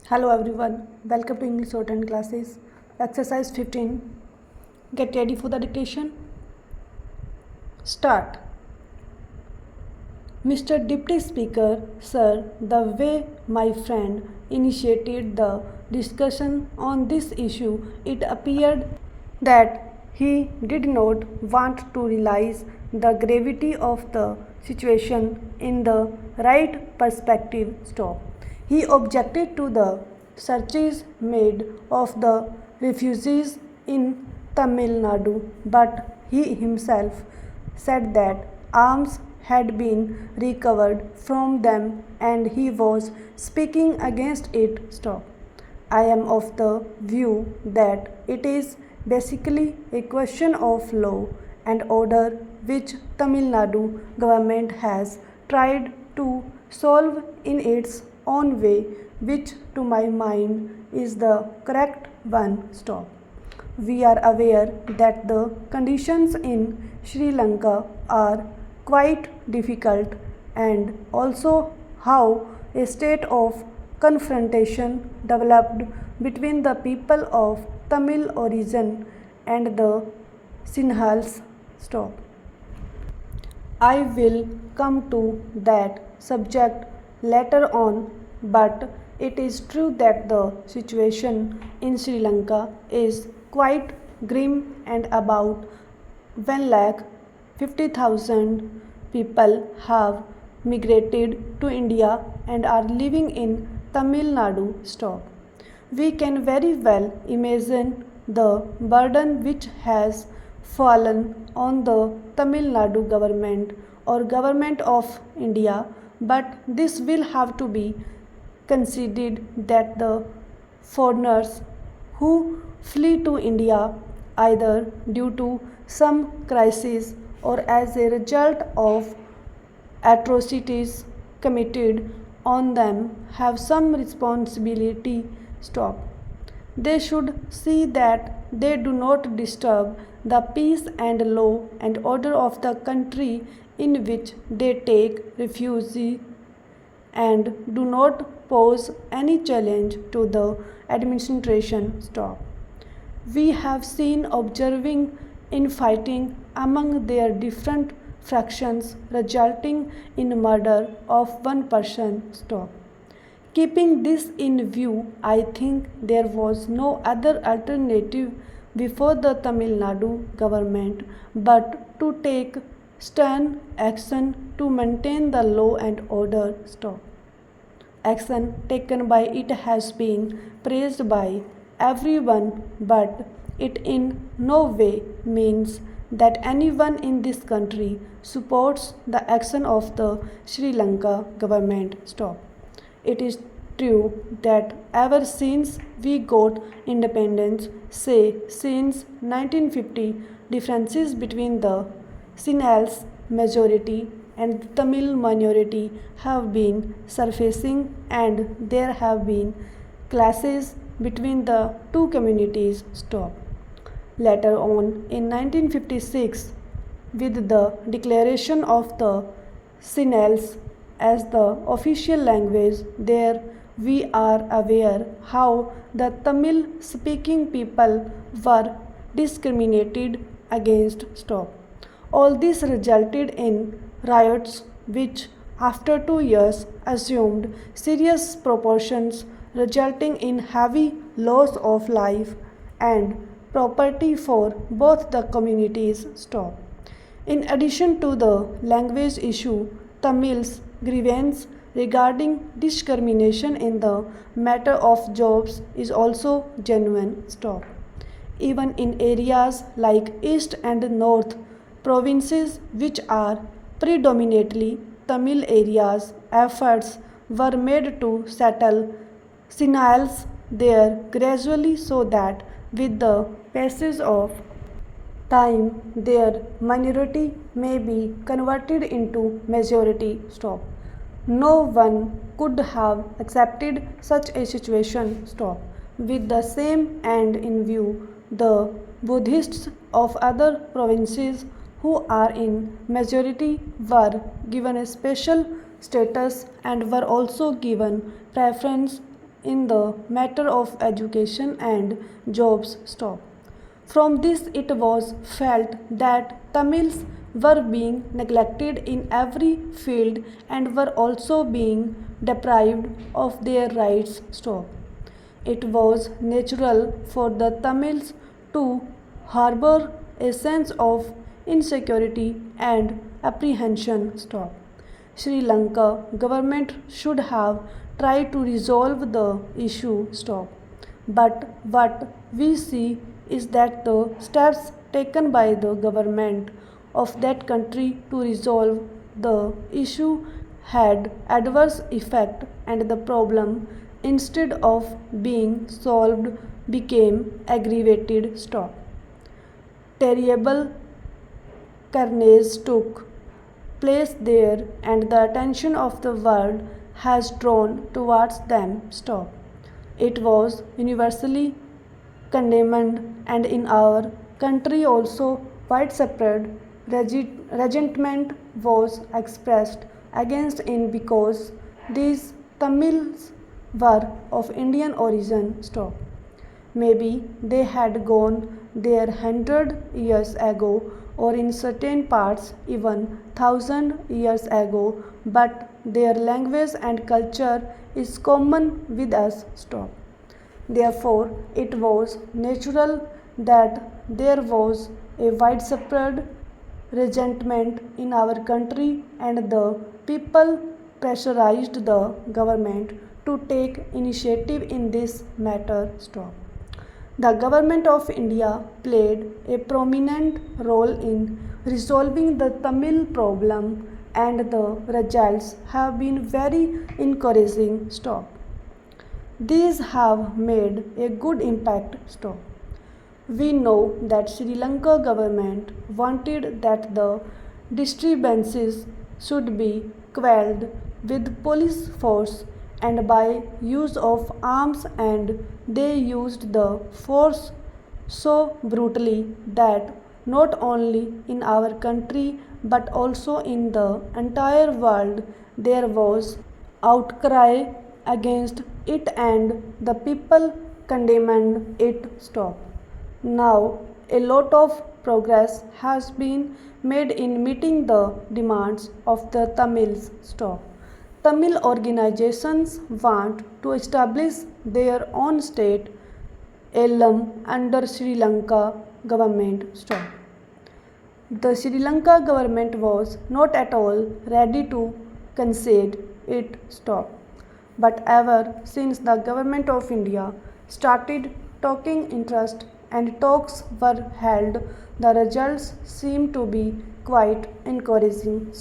Hello everyone, welcome to English Shorthand classes. Exercise 15. Get ready for the dictation. Start. Mr. Deputy Speaker, sir, the way my friend initiated the discussion on this issue, it appeared that he did not want to realize the gravity of the situation in the right perspective. Stop. He objected to the searches made of the refugees in Tamil Nadu, but he himself said that arms had been recovered from them and he was speaking against it. Stop. I am of the view that it is basically a question of law and order which Tamil Nadu government has tried to solve in its own way, which to my mind is the correct one. Stop. We are aware that the conditions in Sri Lanka are quite difficult and also how a state of confrontation developed between the people of Tamil origin and the Sinhals. Stop. I will come to that subject later on, but it is true that the situation in Sri Lanka is quite grim and about 1,50,000 people have migrated to India and are living in Tamil Nadu. Stop. We can very well imagine the burden which has fallen on the Tamil Nadu government or government of India, but this will have to be considered that the foreigners who flee to India either due to some crisis or as a result of atrocities committed on them have some responsibility. Stop. They should see that they do not disturb the peace and law and order of the country in which they take refuge and do not pose any challenge to the administration. Stop. We have seen observing infighting among their different fractions resulting in murder of one person. Stop. Keeping this in view, I think there was no other alternative before the Tamil Nadu government but to take stern action to maintain the law and order. Stop. Action taken by it has been praised by everyone, but it in no way means that anyone in this country supports the action of the Sri Lanka government. Stop. It is true that ever since we got independence, say since 1950, differences between the Sinhalese majority and the Tamil minority have been surfacing and there have been clashes between the two communities. Stop. Later on in 1956, with the declaration of the Sinhalese as the official language, there we are aware how the Tamil speaking people were discriminated against. Stop. All this resulted in riots which after 2 years assumed serious proportions, resulting in heavy loss of life and property for both the communities. Stop. In addition to the language issue, Tamil's grievance regarding discrimination in the matter of jobs is also genuine. Stop. Even in areas like East and North provinces, which are predominantly Tamil areas, efforts were made to settle Sinhals there gradually so that with the passage of time their minority may be converted into majority. Stop. No one could have accepted such a situation. Stop. With the same end in view, the Buddhists of other provinces who are in majority were given a special status and were also given preference in the matter of education and jobs. From this, it was felt that Tamils were being neglected in every field and were also being deprived of their rights. It was natural for the Tamils to harbor a sense of insecurity and apprehension. Sri Lanka government should have tried to resolve the issue. But what we see is that the steps taken by the government of that country to resolve the issue had adverse effect, and the problem, instead of being solved, became aggravated. Terrible carnage took place there, and the attention of the world has drawn towards them. It was universally condemned, and in our country also widespread resentment was expressed against it because these Tamils were of Indian origin. Maybe they had gone there 100 years ago, or in certain parts even 1,000 years ago, but their language and culture is common with us. Therefore, it was natural that there was a widespread resentment in our country, and the people pressurized the government to take initiative in this matter. The government of India played a prominent role in resolving the Tamil problem, and the results have been very encouraging. These have made a good impact. We know that Sri Lanka government wanted that the disturbances should be quelled with police force and by use of arms, and they used the force so brutally that not only in our country but also in the entire world there was outcry against it, and the people condemned it. Now, a lot of progress has been made in meeting the demands of the Tamils. Tamil organizations want to establish their own state alum under Sri Lanka government. The Sri Lanka government was not at all ready to concede it. But ever since the government of India started talking interest and talks were held, the results seem to be quite encouraging.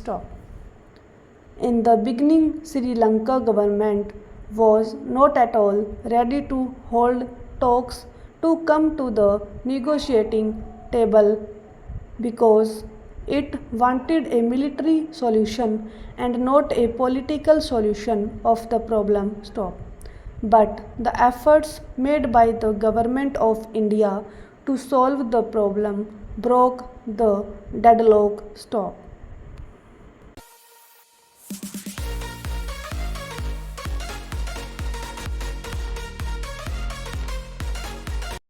In the beginning, Sri Lanka government was not at all ready to hold talks to come to the negotiating table because it wanted a military solution and not a political solution of the problem. But the efforts made by the government of India to solve the problem broke the deadlock.